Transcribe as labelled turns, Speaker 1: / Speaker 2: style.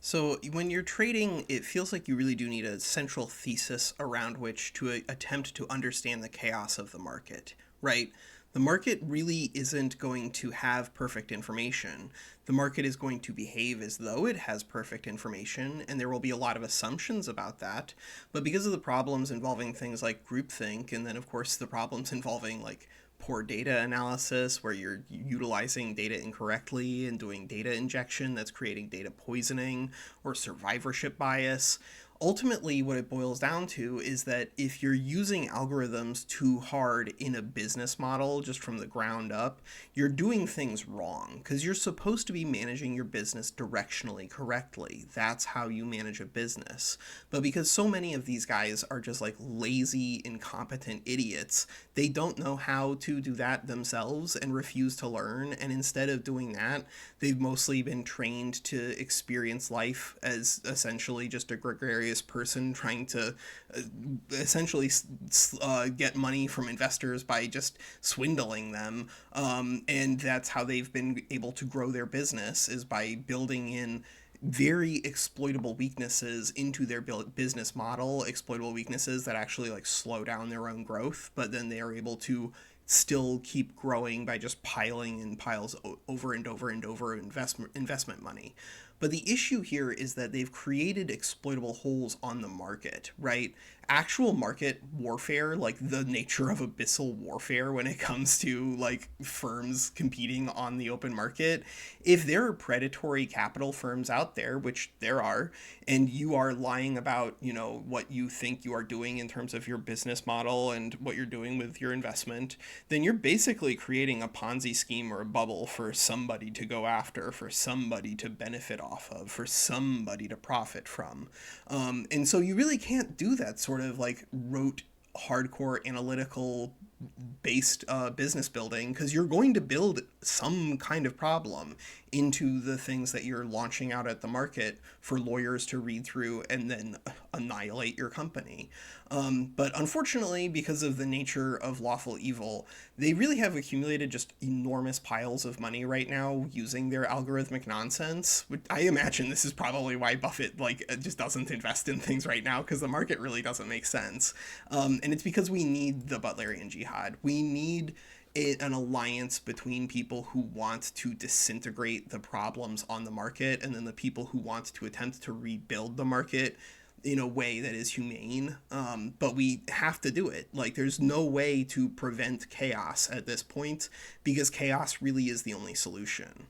Speaker 1: So when you're trading, it feels like you really do need a central thesis around which to attempt to understand the chaos of the market, right? The market really isn't going to have perfect information. The market is going to behave as though it has perfect information, and there will be a lot of assumptions about that. But because of the problems involving things like groupthink, and then, of course, the problems involving like poor data analysis where you're utilizing data incorrectly and doing data injection that's creating data poisoning or survivorship bias. Ultimately, what it boils down to is that if you're using algorithms too hard in a business model just from the ground up, you're doing things wrong because you're supposed to be managing your business directionally correctly. That's how you manage a business. But because so many of these guys are just like lazy, incompetent idiots, they don't know how to do that themselves and refuse to learn. And instead of doing that, they've mostly been trained to experience life as essentially just a gregarious person trying to essentially get money from investors by just swindling them. And that's how they've been able to grow their business, is by building in very exploitable weaknesses into their business model, exploitable weaknesses that actually like slow down their own growth, but then they are able to still keep growing by just piling in piles over and over and over investment money. But the issue here is that they've created exploitable holes on the market, right? Actual market warfare, like the nature of abyssal warfare when it comes to like firms competing on the open market, if there are predatory capital firms out there, which there are, and you are lying about, what you think you are doing in terms of your business model and what you're doing with your investment, then you're basically creating a Ponzi scheme or a bubble for somebody to go after, for somebody to benefit off of, for somebody to profit from. And so you really can't do that sort of like rote, hardcore, analytical based business building, because you're going to build some kind of problem into the things that you're launching out at the market for lawyers to read through and then annihilate your company. But unfortunately, because of the nature of lawful evil, they really have accumulated just enormous piles of money right now using their algorithmic nonsense. I imagine this is probably why Buffett just doesn't invest in things right now, because the market really doesn't make sense. And it's because we need the Butlerian Jihad. We need an alliance between people who want to disintegrate the problems on the market and then the people who want to attempt to rebuild the market in a way that is humane. But we have to do it. Like, there's no way to prevent chaos at this point, because chaos really is the only solution.